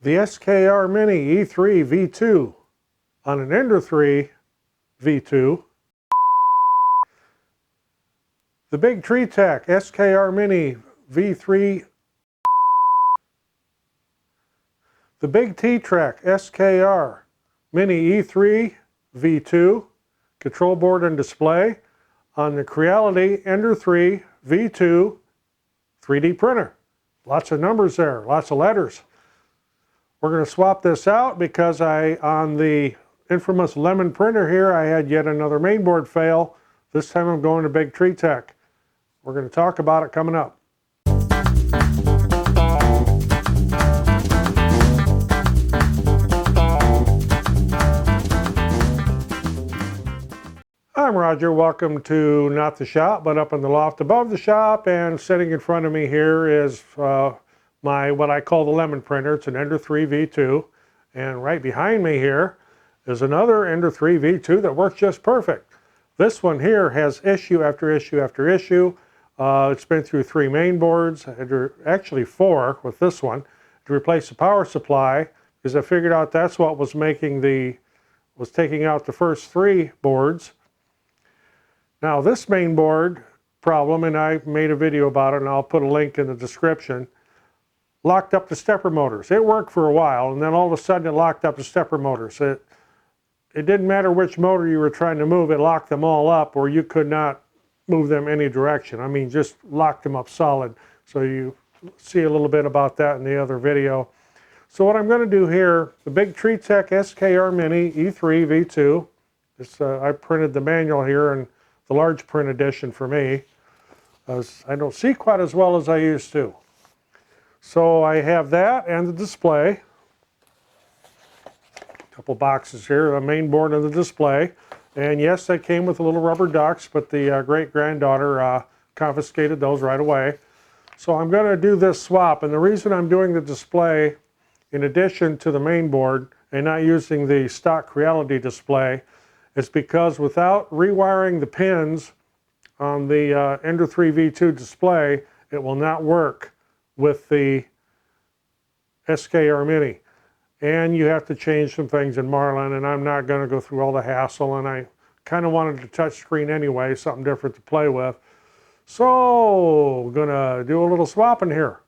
The SKR Mini E3 V2 on an Ender 3 V2. The Bigtreetech SKR Mini V3. The Bigtreetech SKR Mini E3 V2 control board and display on the Creality Ender 3 V2 3D printer. Lots of numbers there, lots of letters. We're going to swap this out because on the infamous lemon printer here, I had yet another mainboard fail. This time I'm going to Bigtreetech. We're going to talk about it coming up. I'm Roger, welcome to not the shop, but up in the loft above the shop, and sitting in front of me here is what I call the lemon printer. It's an Ender 3 V2, and right behind me here is another Ender 3 V2 that works just perfect. This one here has issue after issue after issue. It's been through 3 main boards, actually 4 with this one, to replace the power supply, because I figured out that's what was taking out the first 3 boards. Now this main board problem, and I made a video about it and I'll put a link in the description, locked up the stepper motors. It worked for a while, and then all of a sudden it locked up the stepper motors. It didn't matter which motor you were trying to move, it locked them all up, or you could not move them any direction. I mean, just locked them up solid. So you see a little bit about that in the other video. So what I'm going to do here, the Bigtreetech SKR Mini E3 V2. I printed the manual here and the large print edition for me, as I don't see quite as well as I used to. So I have that and the display. A couple boxes here, the main board and the display. And yes, they came with little rubber ducks, but the great-granddaughter confiscated those right away. So I'm going to do this swap, and the reason I'm doing the display in addition to the main board and not using the stock Creality display is because without rewiring the pins on the Ender 3 V2 display, it will not work with the SKR Mini. And you have to change some things in Marlin, and I'm not going to go through all the hassle, and I kind of wanted a touch screen anyway, something different to play with. So, we're going to do a little swapping here.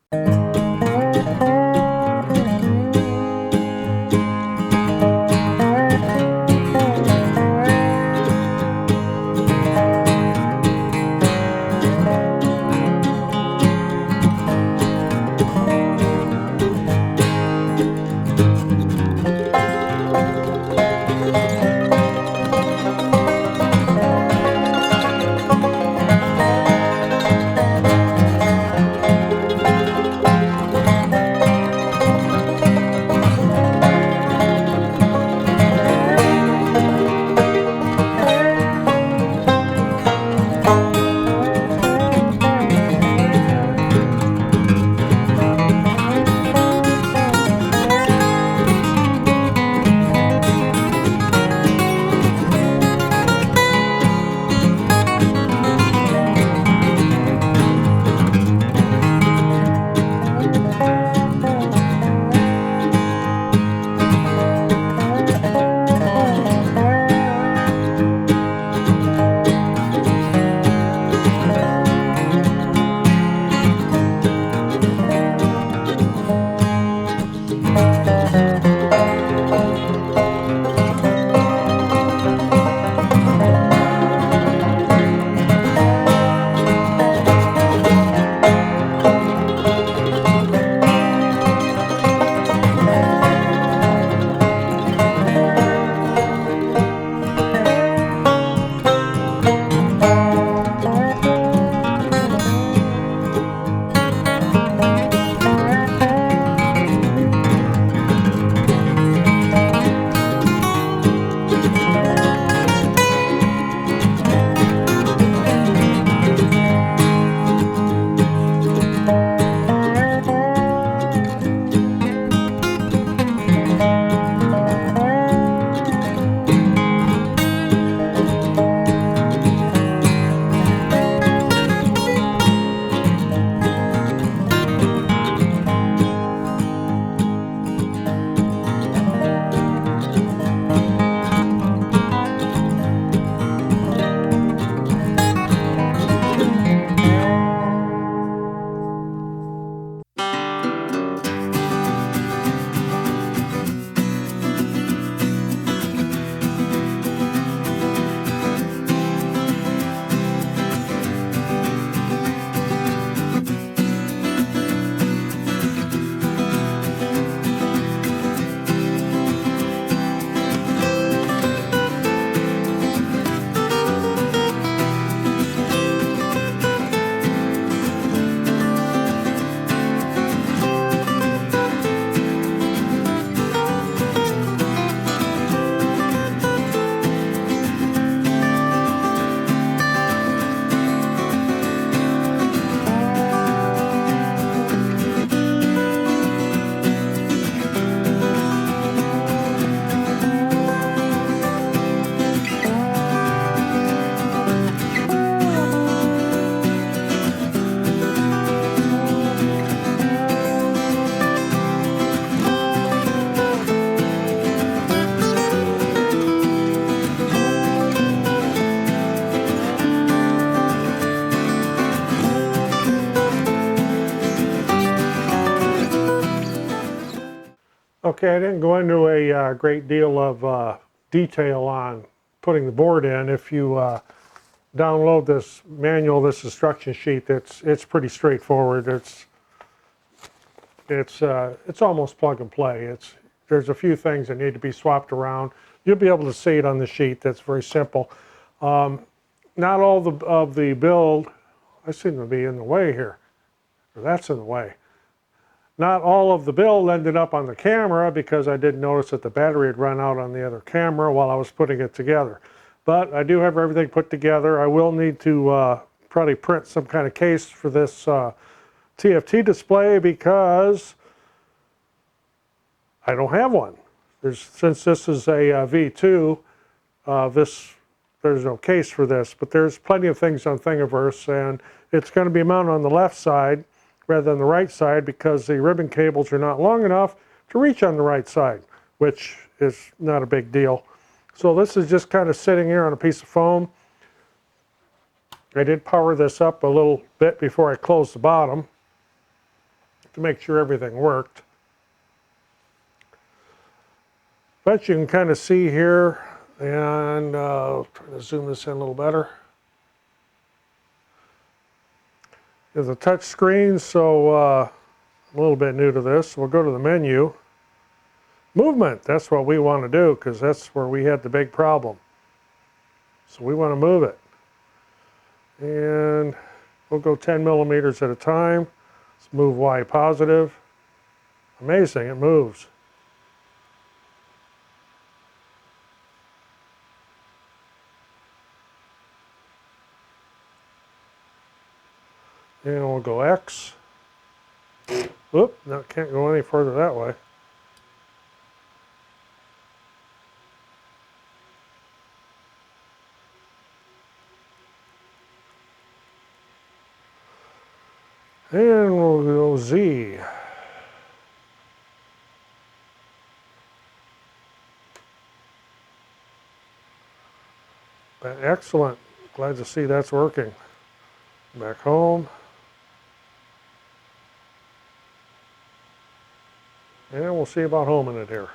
Okay, I didn't go into a great deal of detail on putting the board in. If you download this manual, this instruction sheet, it's pretty straightforward. It's almost plug and play. There's a few things that need to be swapped around. You'll be able to see it on the sheet. That's very simple. Not all of the build, I seem to be in the way here. Or that's in the way. Not all of the build ended up on the camera because I didn't notice that the battery had run out on the other camera while I was putting it together. But I do have everything put together. I will need to probably print some kind of case for this TFT display because I don't have one. Since this is a V2, there's no case for this, but there's plenty of things on Thingiverse, and it's going to be mounted on the left side rather than the right side because the ribbon cables are not long enough to reach on the right side, which is not a big deal. So this is just kind of sitting here on a piece of foam. I did power this up a little bit before I closed the bottom to make sure everything worked. But you can kind of see here, and try to zoom this in a little better. There's a touch screen, so I'm a little bit new to this. We'll go to the menu. Movement, that's what we want to do because that's where we had the big problem. So we want to move it. And we'll go 10 millimeters at a time. Let's move Y positive. Amazing, it moves. And we'll go X. Oop, no, can't go any further that way. And we'll go Z. Excellent. Glad to see that's working. Back home. And we'll see about homing it here.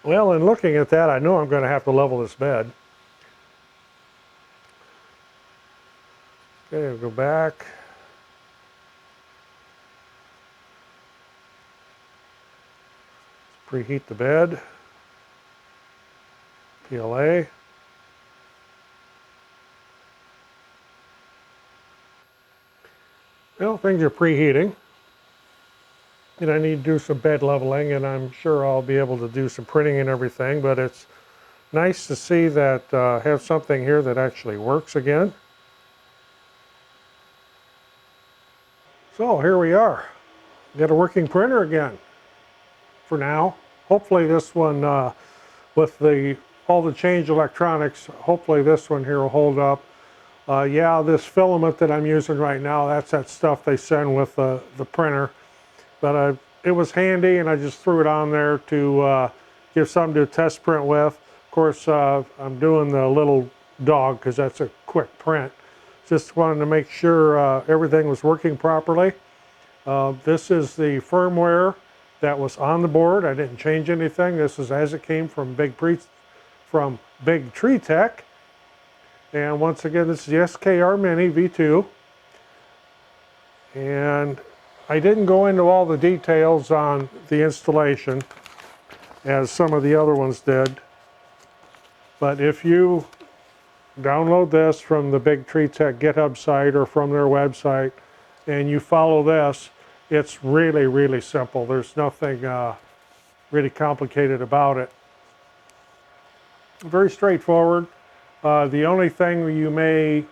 Well, in looking at that, I know I'm going to have to level this bed. Okay, we'll go back. Let's preheat the bed. PLA. Well, things are preheating. And I need to do some bed leveling, and I'm sure I'll be able to do some printing and everything, but it's nice to see that have something here that actually works again. So here we are. Got a working printer again for now. Hopefully this one, with all the change electronics, hopefully this one here will hold up. Yeah, this filament that I'm using right now, that's that stuff they send with the printer. But it was handy, and I just threw it on there to give something to test print with. Of course, I'm doing the little dog because that's a quick print. Just wanted to make sure everything was working properly. This is the firmware that was on the board. I didn't change anything. This is as it came from Bigtreetech. And once again, this is the SKR Mini V2. And I didn't go into all the details on the installation as some of the other ones did. But if you download this from the Bigtreetech GitHub site or from their website and you follow this, it's really, really simple. There's nothing really complicated about it. Very straightforward. The only thing you may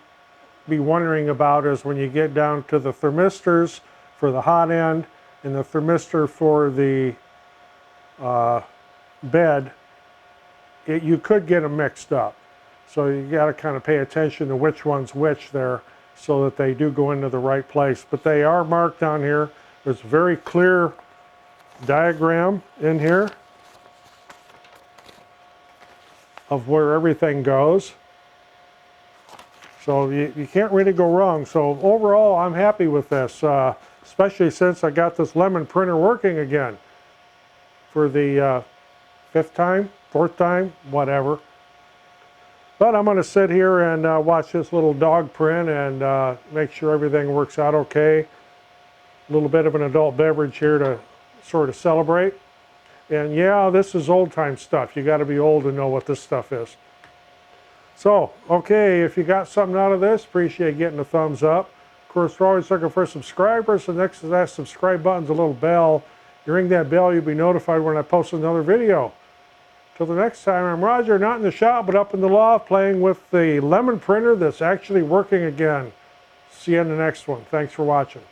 be wondering about is when you get down to the thermistors for the hot end and the thermistor for the bed, you could get them mixed up. So you got to kind of pay attention to which one's which there. so that they do go into the right place. But they are marked down here. There's a very clear diagram in here of where everything goes. So you can't really go wrong. So overall, I'm happy with this, especially since I got this lemon printer working again for the 5th time, 4th time, whatever. But I'm going to sit here and watch this little dog print and make sure everything works out okay. A little bit of an adult beverage here to sort of celebrate. And yeah, this is old time stuff. You got to be old to know what this stuff is. So, okay, if you got something out of this, appreciate getting a thumbs up. Of course, we're always looking for subscribers, so next to that subscribe button's a little bell. You ring that bell, you'll be notified when I post another video. Till the next time, I'm Roger, not in the shop, but up in the loft, playing with the lemon printer that's actually working again. See you in the next one. Thanks for watching.